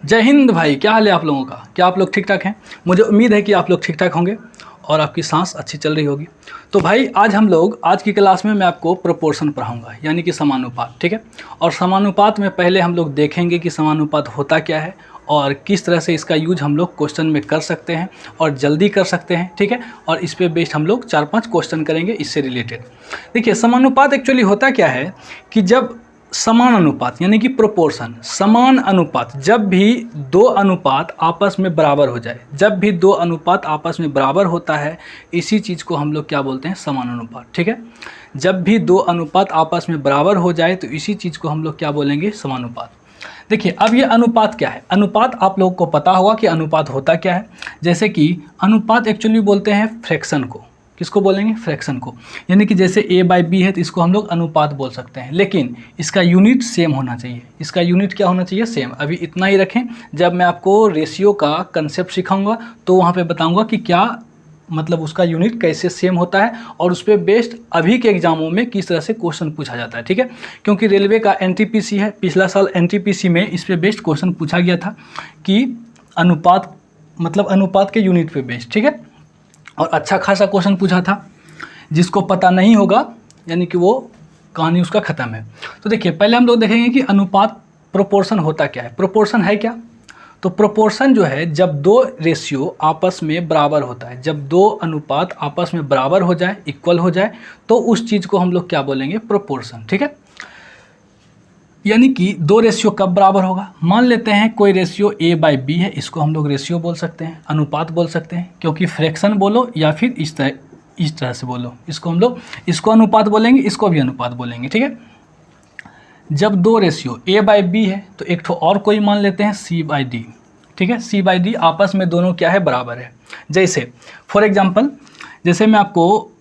जय हिंद भाई, क्या हाल है आप लोगों का? क्या आप लोग ठीक ठाक हैं? मुझे उम्मीद है कि आप लोग ठीक ठाक होंगे और आपकी सांस अच्छी चल रही होगी। तो भाई आज की क्लास में मैं आपको प्रोपोर्शन पढ़ाऊंगा, यानी कि समानुपात, ठीक है। और समानुपात में पहले हम लोग देखेंगे कि समानुपात होता क्या है और किस तरह से इसका यूज हम लोग क्वेश्चन में कर सकते हैं और जल्दी कर सकते हैं, ठीक है। और इस पे बेस्ड हम लोग 4-5 क्वेश्चन करेंगे इससे रिलेटेड। देखिए, समानुपात एक्चुअली होता क्या है कि जब समान अनुपात यानी कि प्रोपोर्शन, समान अनुपात, जब भी दो अनुपात आपस में बराबर हो जाए, जब भी दो अनुपात आपस में बराबर होता है, इसी चीज़ को हम लोग क्या बोलते हैं? समान अनुपात, ठीक है। जब भी दो अनुपात आपस में बराबर हो जाए तो इसी चीज़ को हम लोग क्या बोलेंगे? समानुपात। देखिए, अब ये अनुपात क्या है? अनुपात आप लोगों को पता होगा कि अनुपात होता क्या है। जैसे कि अनुपात एक्चुअली बोलते हैं फ्रैक्शन को। किसको बोलेंगे? फ्रैक्शन को। यानी कि जैसे a/b है तो इसको हम लोग अनुपात बोल सकते हैं, लेकिन इसका यूनिट सेम होना चाहिए। इसका यूनिट क्या होना चाहिए? सेम। अभी इतना ही रखें, जब मैं आपको रेशियो का कंसेप्ट सिखाऊंगा तो वहाँ पे बताऊंगा कि क्या मतलब उसका यूनिट कैसे सेम होता है और उस पर बेस्ड अभी के एग्जामों में किस तरह से क्वेश्चन पूछा जाता है, ठीक है। क्योंकि रेलवे का NTPC है, पिछला साल NTPC में इस पर बेस्ड क्वेश्चन पूछा गया था कि अनुपात मतलब अनुपात के यूनिट पे बेस्ड, ठीक है। और अच्छा खासा क्वेश्चन पूछा था। जिसको पता नहीं होगा यानी कि वो कहानी उसका ख़त्म है। तो देखिए, पहले हम लोग देखेंगे कि अनुपात प्रोपोर्शन होता क्या है। प्रोपोर्शन है क्या? तो प्रोपोर्शन जो है, जब दो रेशियो आपस में बराबर होता है, जब दो अनुपात आपस में बराबर हो जाए, इक्वल हो जाए, तो उस चीज़ को हम लोग क्या बोलेंगे? प्रोपोर्शन, ठीक है। यानी कि दो रेशियो कब बराबर होगा? मान लेते हैं कोई रेशियो a/b है, इसको हम लोग रेशियो बोल सकते हैं, अनुपात बोल सकते हैं, क्योंकि फ्रैक्शन बोलो या फिर इस तरह से बोलो, इसको हम लोग इसको अनुपात बोलेंगे, इसको भी अनुपात बोलेंगे, ठीक है। जब दो रेशियो a/b है तो एक ठो और कोई मान लेते हैं c/d, ठीक है। c/d आपस में दोनों क्या है? बराबर है। जैसे फॉर एग्जाम्पल, जैसे मैं आपको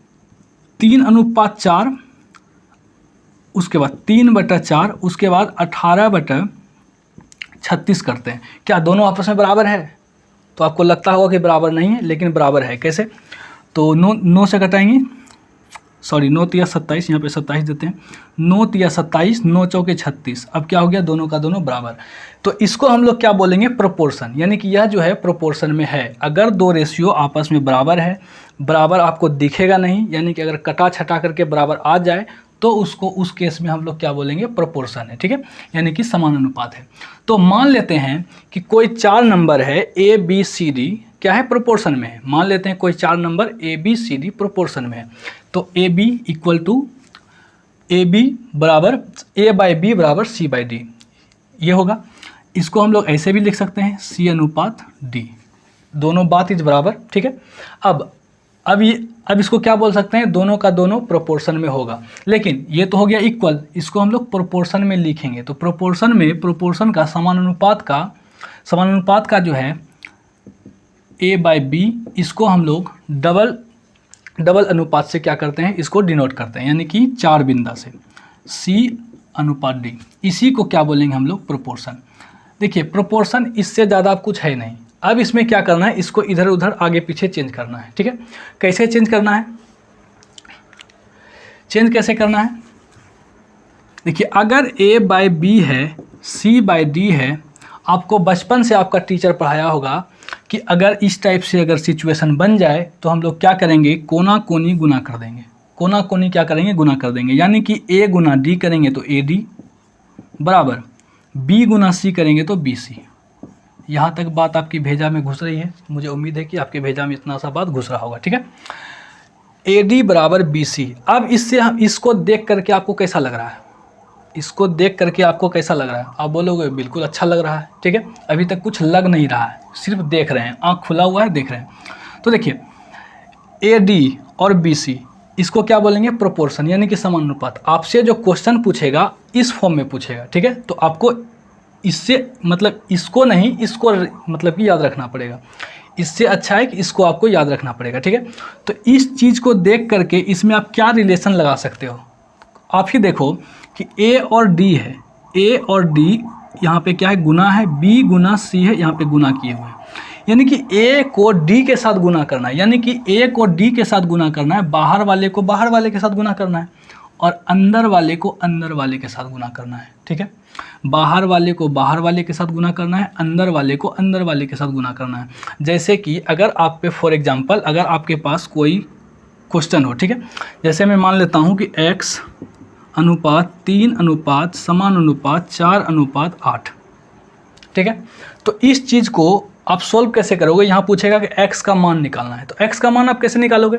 3:4, उसके बाद 3/4, उसके बाद 18/36 करते हैं। क्या दोनों आपस में बराबर है? तो आपको लगता होगा कि बराबर नहीं है, लेकिन बराबर है। कैसे? तो 9 से घटाएंगे, सॉरी 9 तिया 27, यहाँ पे 27 देते हैं। 9 तिया 27, 9 चौके 36। अब क्या हो गया? दोनों का दोनों बराबर। तो इसको हम लोग क्या बोलेंगे? प्रोपोर्शन। यानी कि यह जो है प्रोपोर्शन में है। अगर दो रेशियो आपस में बराबर है, बराबर आपको दिखेगा नहीं, यानी कि अगर कटा छटा करके बराबर आ जाए तो उसको उस केस में हम लोग क्या बोलेंगे? प्रोपोर्शन है, ठीक है। यानी कि समान अनुपात है। तो मान लेते हैं कि कोई 4 नंबर है ABCD, क्या है? प्रोपोर्शन में है। मान लेते हैं कोई 4 नंबर ABCD प्रोपोर्शन में है। तो AB इक्वल टू AB बराबर a/b बराबर c/d, ये होगा। इसको हम लोग ऐसे भी लिख सकते हैं C/D, दोनों बात इज बराबर, ठीक है। अब इसको क्या बोल सकते हैं? दोनों का दोनों प्रोपोर्शन में होगा। लेकिन ये तो हो गया इक्वल, इसको हम लोग प्रोपोर्शन में लिखेंगे। तो प्रोपोर्शन में प्रोपोर्शन का समानुपात का जो है a/b, इसको हम लोग डबल अनुपात से क्या करते हैं? इसको डिनोट करते हैं, यानी कि 4 बिंदा से C/D। इसी को क्या बोलेंगे हम लोग? प्रोपोर्शन। देखिए, प्रोपोर्शन इससे ज़्यादा अब कुछ है नहीं। अब इसमें क्या करना है? इसको इधर उधर आगे पीछे चेंज करना है, ठीक है। कैसे चेंज करना है? चेंज कैसे करना है? देखिए, अगर a/b है, c/d है, आपको बचपन से आपका टीचर पढ़ाया होगा कि अगर इस टाइप से अगर सिचुएशन बन जाए तो हम लोग क्या करेंगे? कोना कोनी गुना कर देंगे। कोना कोनी क्या करेंगे? गुना कर देंगे। यानी कि a गुना d करेंगे तो AD बराबर b गुना c करेंगे तो BC। यहाँ तक बात आपकी भेजा में घुस रही है। मुझे उम्मीद है कि आपके भेजा में इतना सा बात घुस रहा होगा, ठीक है। AD बराबर BC। अब इससे हम इसको देख करके आपको कैसा लग रहा है? इसको देख करके आपको कैसा लग रहा है? आप बोलोगे बिल्कुल अच्छा लग रहा है, ठीक है। अभी तक कुछ लग नहीं रहा है, सिर्फ देख रहे हैं, आँख खुला हुआ है, देख रहे हैं। तो देखिए, AD और BC, इसको क्या बोलेंगे? प्रोपोर्शन, यानी कि समानुपात। आपसे जो क्वेश्चन पूछेगा इस फॉर्म में पूछेगा, ठीक है। तो आपको इससे मतलब इसको नहीं, इसको मतलब कि याद रखना पड़ेगा। इससे अच्छा है कि इसको आपको याद रखना पड़ेगा, ठीक है। तो इस चीज़ को देख करके इसमें आप क्या रिलेशन लगा सकते हो? आप ही देखो कि A और D है, A और D यहाँ पे क्या है? गुना है। B गुना C है, यहाँ पे गुना किए हुए हैं। यानी कि A को D के साथ गुना करना है, यानी कि A को D के साथ गुना करना है, बाहर वाले को बाहर वाले के साथ गुना करना है। और अंदर वाले को अंदर वाले के साथ गुना करना है, ठीक है। बाहर वाले को बाहर वाले के साथ गुना करना है, अंदर वाले को अंदर वाले के साथ गुना करना है। जैसे कि अगर आप पे फॉर एग्जांपल अगर आपके पास कोई क्वेश्चन हो, ठीक है, जैसे मैं मान लेता हूँ कि x अनुपात 3 अनुपात समान अनुपात 4 अनुपात 8, ठीक है। तो इस चीज़ को आप सोल्व कैसे करोगे, यहाँ पूछेगा कि x का मान निकालना है, तो x का मान आप कैसे निकालोगे।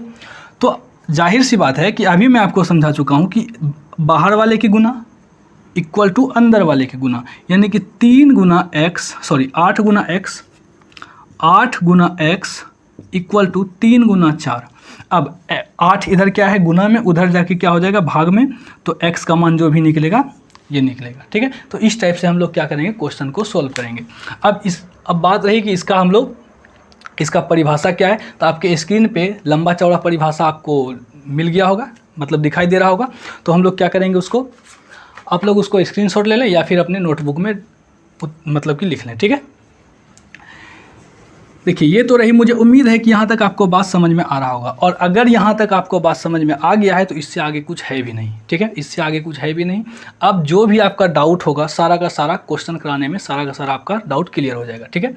तो जाहिर सी बात है कि अभी मैं आपको समझा चुका हूँ कि बाहर वाले की गुना इक्वल टू अंदर वाले की गुना, यानी कि 8 गुना x 8 गुना x इक्वल टू 3 गुना 4। अब 8 इधर क्या है गुना में, उधर जाके क्या हो जाएगा भाग में, तो x का मान जो भी निकलेगा ये निकलेगा, ठीक है। तो इस टाइप से हम लोग क्या करेंगे, क्वेश्चन को सोल्व करेंगे। अब बात रही कि इसका परिभाषा क्या है, तो आपके स्क्रीन पे लंबा चौड़ा परिभाषा आपको मिल गया होगा, मतलब दिखाई दे रहा होगा। तो हम लोग क्या करेंगे, उसको आप लोग उसको स्क्रीनशॉट ले लें या फिर अपने नोटबुक में मतलब कि लिख लें, ठीक है। देखिए ये तो रही, मुझे उम्मीद है कि यहाँ तक आपको बात समझ में आ रहा होगा, और अगर यहाँ तक आपको बात समझ में आ गया है तो इससे आगे कुछ है भी नहीं, ठीक है, इससे आगे कुछ है भी नहीं। अब जो भी आपका डाउट होगा सारा का सारा क्वेश्चन कराने में सारा का सारा आपका डाउट क्लियर हो जाएगा, ठीक है।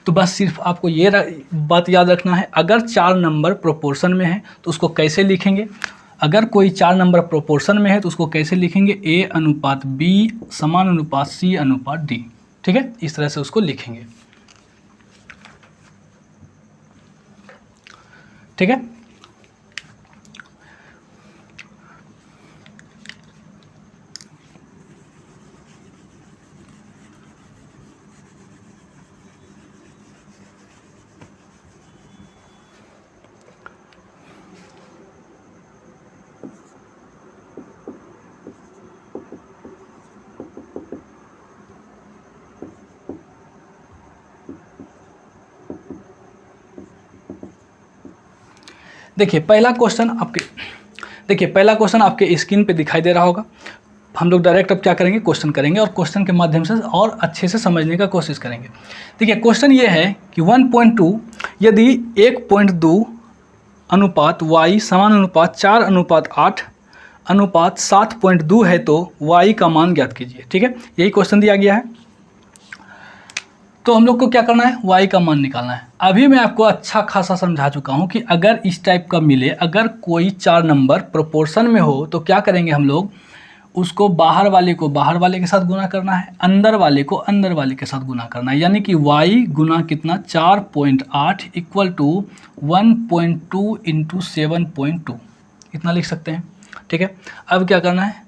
तो बस सिर्फ आपको ये बात याद रखना है, अगर 4 नंबर प्रोपोर्शन में है तो उसको कैसे लिखेंगे, अगर कोई 4 नंबर प्रोपोर्शन में है तो उसको कैसे लिखेंगे, A अनुपात B समान अनुपात C अनुपात D, ठीक है, इस तरह से उसको लिखेंगे, ठीक है। देखिए पहला क्वेश्चन आपके स्क्रीन पे दिखाई दे रहा होगा। हम लोग डायरेक्ट अब क्या करेंगे, क्वेश्चन करेंगे और क्वेश्चन के माध्यम से और अच्छे से समझने का कोशिश करेंगे। देखिए क्वेश्चन ये है कि 1.2 यदि 1.2 अनुपात y समान अनुपात 4 अनुपात 8 अनुपात 7.2 है तो y का मान ज्ञात कीजिए, ठीक है, यही क्वेश्चन दिया गया है। तो हम लोग को क्या करना है, y का मान निकालना है। अभी मैं आपको अच्छा खासा समझा चुका हूँ कि अगर इस टाइप का मिले, अगर कोई 4 नंबर प्रोपोर्शन में हो तो क्या करेंगे हम लोग, उसको बाहर वाले को बाहर वाले के साथ गुना करना है, अंदर वाले को अंदर वाले के साथ गुना करना है, यानी कि y गुना कितना 4.8 इक्वल टू 1.2 इंटू 7.2 इतना लिख सकते हैं, ठीक है। अब क्या करना है,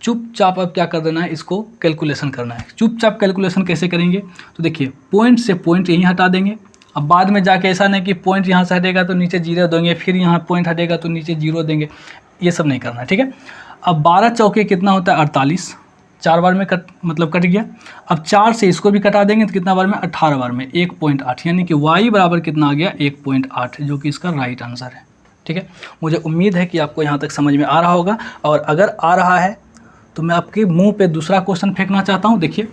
चुपचाप अब क्या कर देना है, इसको कैलकुलेशन करना है। चुपचाप कैलकुलेशन कैसे करेंगे, तो देखिए पॉइंट से पॉइंट यहीं हटा देंगे। अब बाद में जाके ऐसा नहीं कि पॉइंट यहाँ से हटेगा तो नीचे 0 देंगे, फिर यहाँ पॉइंट हटेगा तो नीचे 0 देंगे, ये सब नहीं करना है, ठीक है। अब 12 चौके कितना होता है 48, 4 बार में कट गया। अब 4 से इसको भी कटा देंगे तो कितना बार में 18 बार में 1.8, यानी कि y बराबर कितना आ गया 1.8, जो कि इसका राइट आंसर है, ठीक है। मुझे उम्मीद है कि आपको यहाँ तक समझ में आ रहा होगा, और अगर आ रहा है तो मैं आपके मुंह पे दूसरा क्वेश्चन फेंकना चाहता हूँ। देखिए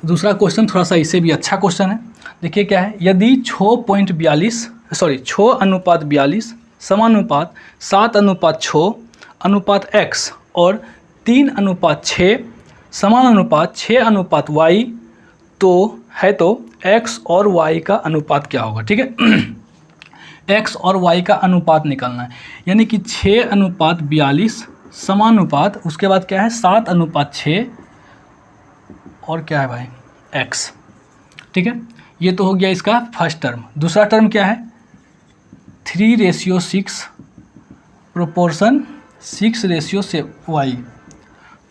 दूसरा क्वेश्चन थोड़ा सा इससे भी अच्छा क्वेश्चन है। देखिए क्या है, यदि 6 अनुपात 42 समानुपात 7 अनुपात 6 अनुपात x और 3 अनुपात 6 समान अनुपात 6 अनुपात y तो है, तो x और y का अनुपात क्या होगा, ठीक है। x और y का अनुपात निकालना है, यानी कि 6 अनुपात 42 समानुपात, उसके बाद क्या है 7 अनुपात 6 और क्या है भाई x, ठीक है। ये तो हो गया इसका फर्स्ट टर्म। दूसरा टर्म क्या है 3:6 प्रोपोर्शन 6:y,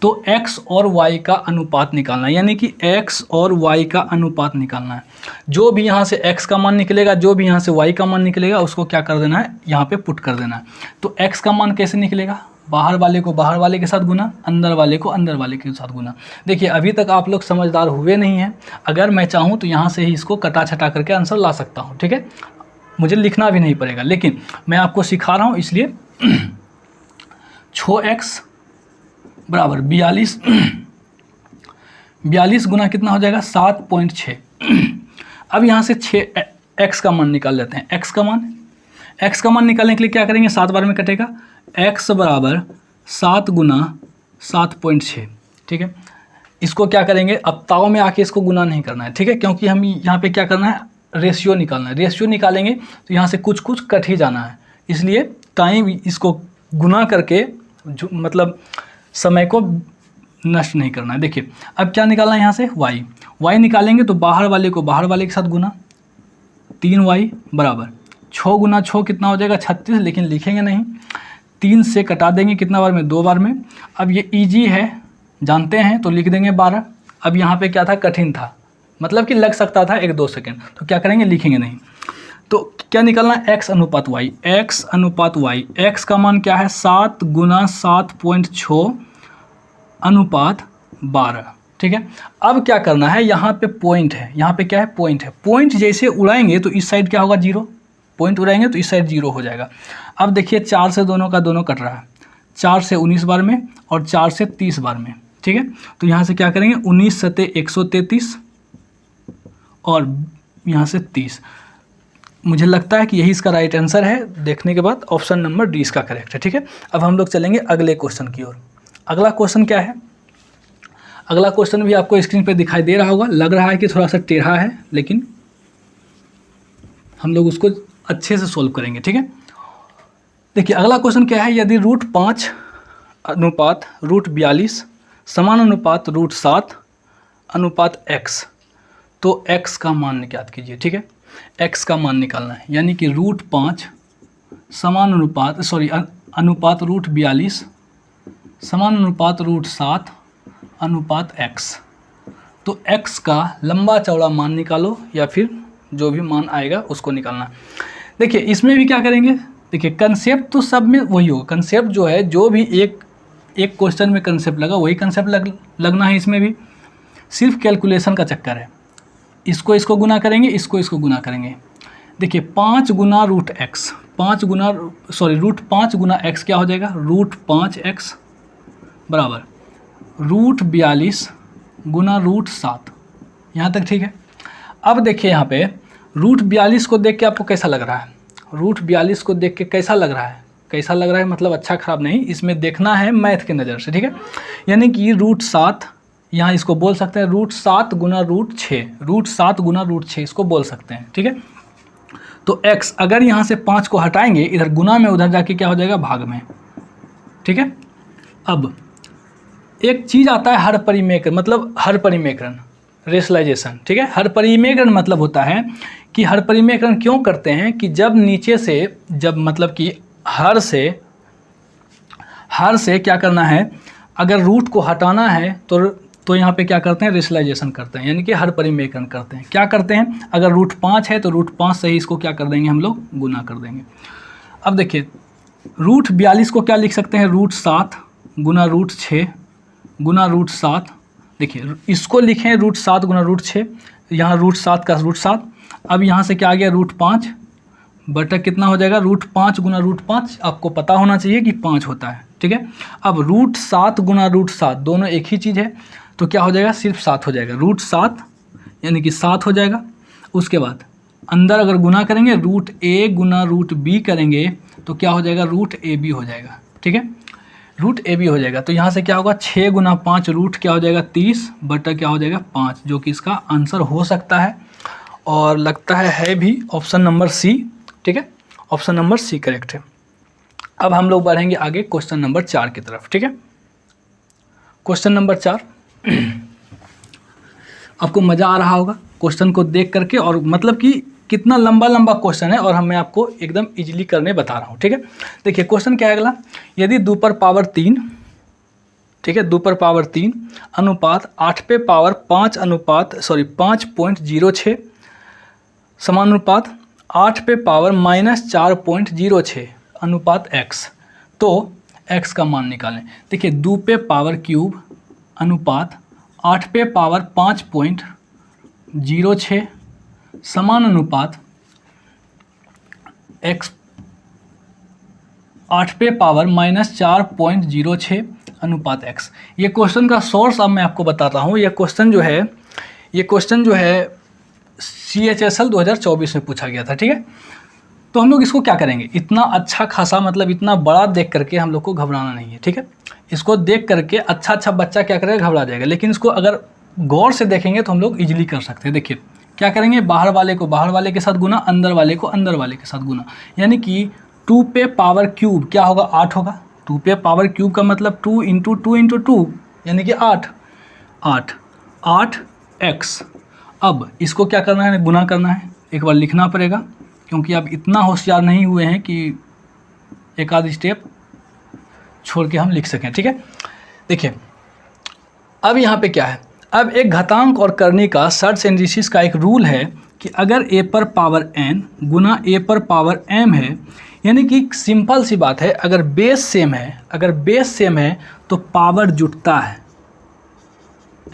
तो x और y का अनुपात निकालना है, यानी कि x और y का अनुपात निकालना है। जो भी यहाँ से x का मान निकलेगा, जो भी यहाँ से y का मान निकलेगा, उसको क्या कर देना है, यहाँ पे पुट कर देना है। तो x का मान कैसे निकलेगा, बाहर वाले को बाहर वाले के साथ गुना, अंदर वाले को अंदर वाले के साथ गुना। देखिए अभी तक आप लोग समझदार हुए नहीं हैं, अगर मैं चाहूँ तो यहाँ से ही इसको कटा छटा करके आंसर ला सकता हूँ, ठीक है, मुझे लिखना भी नहीं पड़ेगा, लेकिन मैं आपको सिखा रहा हूँ इसलिए 6x बराबर 42 गुना कितना हो जाएगा 7.6। अब यहाँ से 6x का मान निकाल लेते हैं। x का मान x का मान निकालने के लिए क्या करेंगे, 7 बार में कटेगा, x बराबर 7 गुना 7.6, ठीक है। इसको क्या करेंगे, अब ताव में आके इसको गुना नहीं करना है, ठीक है, क्योंकि हम यहाँ पे क्या करना है, रेशियो निकालना है। रेशियो निकालेंगे तो यहाँ से कुछ कुछ कट ही जाना है, इसलिए टाइम इसको गुना करके जो मतलब समय को नष्ट नहीं करना है। देखिए अब क्या निकालना है यहाँ से, y निकालेंगे तो बाहर वाले को बाहर वाले के साथ गुना, 3y बराबर 6 गुना 6 कितना हो जाएगा, 36, लेकिन लिखेंगे नहीं, 3 से कटा देंगे कितना बार में, 2 बार में। अब ये ईजी है, जानते हैं, तो लिख देंगे 12। अब यहाँ पे क्या था, कठिन था, मतलब कि लग सकता था 1-2 सेकेंड, तो क्या करेंगे, लिखेंगे नहीं। तो क्या निकालना है, x अनुपात y, x अनुपात y, x का मान क्या है, 7 गुना 7.6 अनुपात 12, ठीक है। अब क्या करना है, यहाँ पे पॉइंट है, यहाँ पे क्या है, पॉइंट है। पॉइंट जैसे उड़ाएंगे तो इस साइड क्या होगा, 0, पॉइंट उड़ाएंगे तो इस साइड 0 हो जाएगा। अब देखिए 4 से दोनों का दोनों कट रहा है, 4 से 19 बार में और 4 से 30 बार में, ठीक है। तो यहाँ से क्या करेंगे, 19 सते 133 और यहाँ से 30। मुझे लगता है कि यही इसका राइट आंसर है, देखने के बाद ऑप्शन नंबर डी इसका करेक्ट है, ठीक है। अब हम लोग चलेंगे अगले क्वेश्चन की ओर। अगला क्वेश्चन क्या है, अगला क्वेश्चन भी आपको स्क्रीन पे दिखाई दे रहा होगा, लग रहा है कि थोड़ा सा टेढ़ा है, लेकिन हम लोग उसको अच्छे से सोल्व करेंगे, ठीक है। देखिए अगला क्वेश्चन क्या है, यदि √5 अनुपात √42 समान अनुपात √7 अनुपात x, तो x का मान ज्ञात कीजिए, ठीक है। x का मान निकालना है, यानी कि √5 समान अनुपात अनुपात √42 समान अनुपात √7 अनुपात x। तो x का लंबा चौड़ा मान निकालो, या फिर जो भी मान आएगा उसको निकालना। देखिए इसमें भी क्या करेंगे, देखिए कंसेप्ट तो सब में वही होगा, कंसेप्ट जो है, जो भी एक क्वेश्चन में कंसेप्ट लगा वही कंसेप्ट लगना है। इसमें भी सिर्फ कैलकुलेशन का चक्कर है, इसको गुना करेंगे, इसको गुना करेंगे। देखिए 5 गुना √x, 5 गुना √5 गुना x क्या हो जाएगा, √5x बराबर √42 गुना √7, यहाँ तक ठीक है। अब देखिए यहाँ पे √42 को देख के आपको कैसा लग रहा है, √42 को देख के कैसा लग रहा है, कैसा लग रहा है मतलब अच्छा खराब नहीं, इसमें देखना है मैथ के नज़र से, ठीक है। यानी कि √7, यहाँ इसको बोल सकते हैं √7 गुना √6, √7 गुना √6 इसको बोल सकते हैं, ठीक है। तो x अगर यहाँ से 5 को हटाएंगे, इधर गुना में, उधर जाके क्या हो जाएगा, भाग में, ठीक है। अब एक चीज़ आता है हर परिमेकरण, मतलब हर परिमेकरण, रेशनलाइजेशन, ठीक है। हर परिमेकरण मतलब होता है कि हर परिमेकरण क्यों करते हैं कि जब नीचे से, जब मतलब कि हर से क्या करना है, अगर रूट को हटाना है तो यहाँ पे क्या करते हैं, रेशनलाइजेशन करते हैं, यानी कि हर परिमेकरण करते हैं। क्या करते हैं, अगर √5 है तो √5 से ही इसको क्या कर देंगे, हम लोग गुना कर देंगे। अब देखिए √42 को क्या लिख सकते हैं, √7 गुना √6 गुना √7। देखिए इसको लिखें √7 गुना √6, यहाँ √7 का √7। अब यहाँ से क्या आ गया, √5 बटा कितना हो जाएगा, √5 गुना √5, आपको पता होना चाहिए कि 5 होता है, ठीक है। अब √7 गुना √7 दोनों एक ही चीज़ है, तो क्या हो जाएगा, सिर्फ 7 हो जाएगा, √7 यानी कि 7 हो जाएगा। उसके बाद अंदर अगर गुना करेंगे, √a गुना √b करेंगे तो क्या हो जाएगा, √ab हो जाएगा, ठीक है, √ab हो जाएगा। तो यहाँ से क्या होगा, 6 गुना 5 रूट क्या हो जाएगा, 30 बटा क्या हो जाएगा, 5, जो कि इसका आंसर हो सकता है और लगता है भी ऑप्शन नंबर सी, ठीक है, ऑप्शन नंबर सी करेक्ट है। अब हम लोग बढ़ेंगे आगे क्वेश्चन नंबर 4 की तरफ, ठीक है। क्वेश्चन नंबर 4 आपको मज़ा आ रहा होगा क्वेश्चन को देख करके, और मतलब कि कितना लंबा क्वेश्चन है, और मैं आपको एकदम इजीली करने बता रहा हूँ, ठीक है। देखिए क्वेश्चन क्या है अगला, यदि 2 पर पावर 3, ठीक है, 2 पर पावर 3 अनुपात 8 पे पावर 5 अनुपात 5.06 समानुपात 8 पे पावर -4.06 अनुपात x, तो x का मान निकालें। देखिए 2 पे पावर क्यूब अनुपात 8 पे पावर 5.06 समान अनुपात x 8 पे पावर -4.06 अनुपात x। ये क्वेश्चन का सोर्स अब मैं आपको बताता हूँ। ये क्वेश्चन जो है CHSL 2024 में पूछा गया था, ठीक है। तो हम लोग इसको क्या करेंगे, इतना अच्छा खासा मतलब इतना बड़ा देख करके हम लोग को घबराना नहीं है, ठीक है। इसको देख करके अच्छा बच्चा क्या करेगा, घबरा जाएगा। लेकिन इसको अगर गौर से देखेंगे तो हम लोग इजीली कर सकते हैं। देखिए क्या करेंगे, बाहर वाले को बाहर वाले के साथ गुना, अंदर वाले को अंदर वाले के साथ गुना, यानी कि 2 पे पावर क्यूब क्या होगा, 8 होगा। 2 पे पावर क्यूब का मतलब 2 इंटू 2 इंटू 2 यानी कि 8 x। अब इसको क्या करना है, गुना करना है। एक बार लिखना पड़ेगा क्योंकि अब इतना होशियार नहीं हुए हैं कि एक आध स्टेप छोड़ के हम लिख सकें, ठीक है। देखिए अब यहाँ पे क्या है, अब एक घातांक और करनी का सर्च एंड डिसीज का एक रूल है कि अगर a पर पावर n गुना a पर पावर m है, यानी कि सिंपल सी बात है, अगर बेस सेम है तो पावर जुटता है,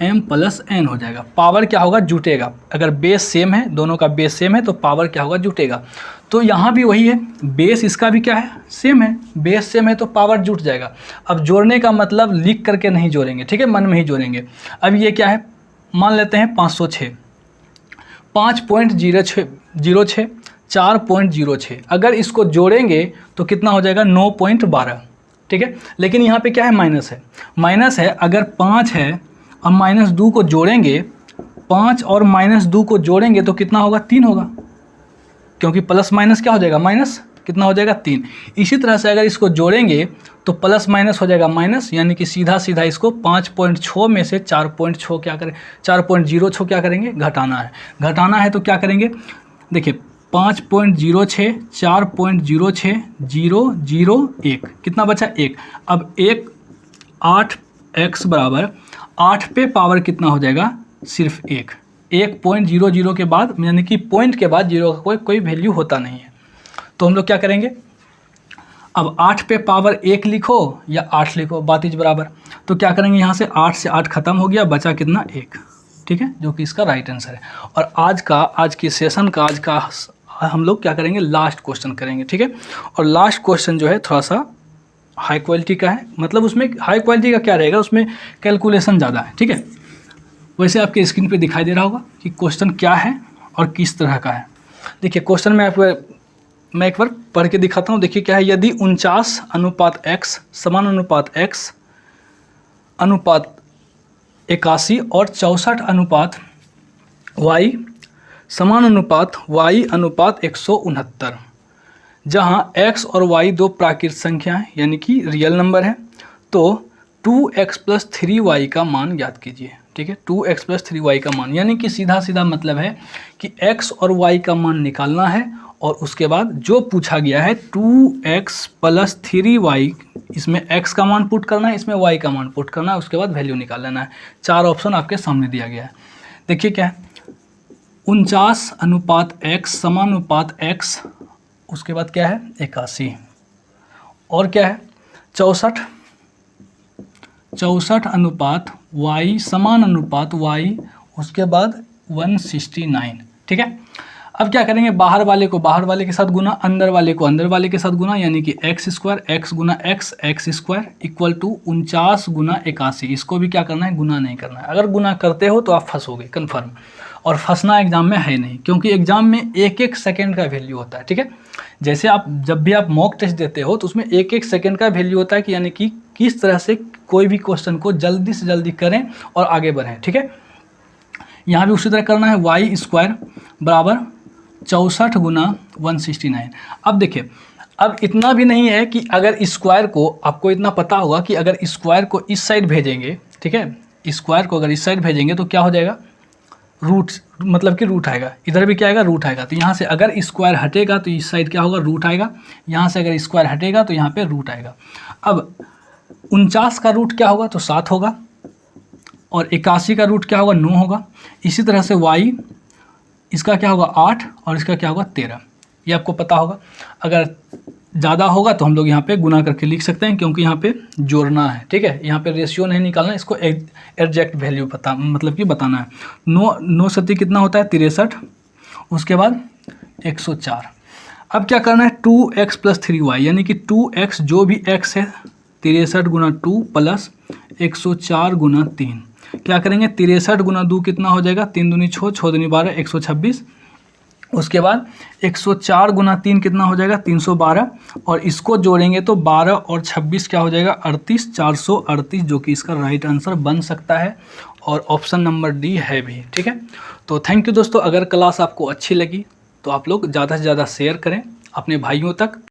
m प्लस n हो जाएगा। पावर क्या होगा, जुटेगा। अगर बेस सेम है, दोनों का बेस सेम है तो पावर क्या होगा, जुटेगा। तो यहाँ भी वही है, बेस इसका भी क्या है, सेम है। बेस सेम है तो पावर जुट जाएगा। अब जोड़ने का मतलब लिख करके नहीं जोड़ेंगे, ठीक है, मन में ही जोड़ेंगे। अब ये क्या है, मान लेते हैं 506, 5.06, 4.06। अगर इसको जोड़ेंगे तो कितना हो जाएगा, 9.12, ठीक है। लेकिन यहाँ पे क्या है, माइनस है। अगर 5 है और -2 को जोड़ेंगे, 5 और -2 को जोड़ेंगे तो कितना होगा, 3 होगा, क्योंकि प्लस माइनस क्या हो जाएगा, माइनस, कितना हो जाएगा, 3। इसी तरह से अगर इसको जोड़ेंगे तो प्लस माइनस हो जाएगा माइनस, यानी कि सीधा इसको 5.6 में से 4.6 क्या करें, 4.06 क्या करेंगे, घटाना है। तो क्या करेंगे, देखिए 5.06, 4.06, 001, कितना बचा, 1। अब 8x बराबर 8 पे पावर कितना हो जाएगा, सिर्फ 1.00 के बाद, यानी कि पॉइंट के बाद 0 का कोई वैल्यू होता नहीं है। तो हम लोग क्या करेंगे, अब 8 पे पावर 1 लिखो या 8 लिखो, बात इज बराबर। तो क्या करेंगे, यहाँ से 8 से 8 खत्म हो गया, बचा कितना, 1, ठीक है, जो कि इसका राइट आंसर है। और आज की सेशन का हम लोग क्या करेंगे, लास्ट क्वेश्चन करेंगे, ठीक है। और लास्ट क्वेश्चन जो है थोड़ा सा हाई क्वालिटी का है, मतलब उसमें हाई क्वालिटी का क्या रहेगा, उसमें कैलकुलेशन ज़्यादा है, ठीक है। वैसे आपके स्क्रीन पे दिखाई दे रहा होगा कि क्वेश्चन क्या है और किस तरह का है। देखिए क्वेश्चन में मैं एक बार पढ़ के दिखाता हूँ। देखिए क्या है, यदि 49:x समानुपात x अनुपात 81 और 64:y समानुपात y अनुपात 169, जहाँ x और y दो प्राकृतिक संख्या है, यानी कि रियल नंबर है, तो 2x + 3y का मान ज्ञात कीजिए, ठीक है। 2x + 3y का मान, यानी कि सीधा मतलब है कि x और y का मान निकालना है, और उसके बाद जो पूछा गया है 2x + 3y, इसमें x का मान पुट करना है, इसमें y का मान पुट करना है, उसके बाद वैल्यू निकाल लेना है। 4 ऑप्शन आपके सामने दिया गया है। देखिए क्या है, 49:x समानुपात x, उसके बाद क्या है 81, और क्या है 64:y समानुपात y, उसके बाद 169, ठीक है। अब क्या करेंगे, बाहर वाले को बाहर वाले के साथ गुना, अंदर वाले को अंदर वाले के साथ गुना, यानी कि x² x गुना x x² इक्वल टू 49 गुना 81। इसको भी क्या करना है, गुना नहीं करना है। अगर गुना करते हो तो आप फंसोगे कन्फर्म, और फंसना एग्जाम में है नहीं, क्योंकि एग्जाम में 1-1 सेकेंड का वैल्यू होता है, ठीक है। जैसे आप जब भी आप मॉक टेस्ट देते हो तो उसमें 1-1 सेकेंड का वैल्यू होता है, कि यानी कि किस तरह से कोई भी क्वेश्चन को जल्दी से जल्दी करें और आगे बढ़ें, ठीक है। यहाँ भी उसी तरह करना है, y² बराबर 64 गुना 169। अब देखिए, अब इतना भी नहीं है कि अगर स्क्वायर को, आपको इतना पता होगा कि अगर स्क्वायर को इस साइड भेजेंगे, ठीक है, स्क्वायर को अगर इस साइड भेजेंगे तो क्या हो जाएगा, रूट, मतलब कि रूट आएगा। इधर भी क्या आएगा, रूट आएगा। तो यहाँ से अगर स्क्वायर हटेगा तो इस साइड क्या होगा, रूट आएगा। यहाँ से अगर स्क्वायर हटेगा तो यहाँ पे रूट आएगा। अब 49 का रूट क्या होगा, तो 7 होगा, और 81 का रूट क्या होगा, 9 होगा। इसी तरह से y, इसका क्या होगा 8, और इसका क्या होगा 13। ये आपको पता होगा। अगर ज़्यादा होगा तो हम लोग यहाँ पे गुना करके लिख सकते हैं, क्योंकि यहाँ पे जोड़ना है, ठीक है। यहाँ पे रेशियो नहीं निकालना, इसको एग्जैक्ट वैल्यू मतलब कि बताना है। 9 सत्ती कितना होता है, 63, उसके बाद 104। अब क्या करना है, 2x + 3y, यानी कि 2x जो भी x है, 63 गुना 2 प्लस 104 गुना 3। क्या करेंगे, 63 गुना 2 कितना हो जाएगा, 3 दूनी 6, 6 दूनी 12, 126, उसके बाद 104 गुना 3 कितना हो जाएगा 312, और इसको जोड़ेंगे तो 12 और 26 क्या हो जाएगा 38, 438, जो कि इसका राइट आंसर बन सकता है और ऑप्शन नंबर डी है भी। ठीक है, तो थैंक यू दोस्तों। अगर क्लास आपको अच्छी लगी तो आप लोग ज़्यादा से ज़्यादा शेयर करें अपने भाइयों तक।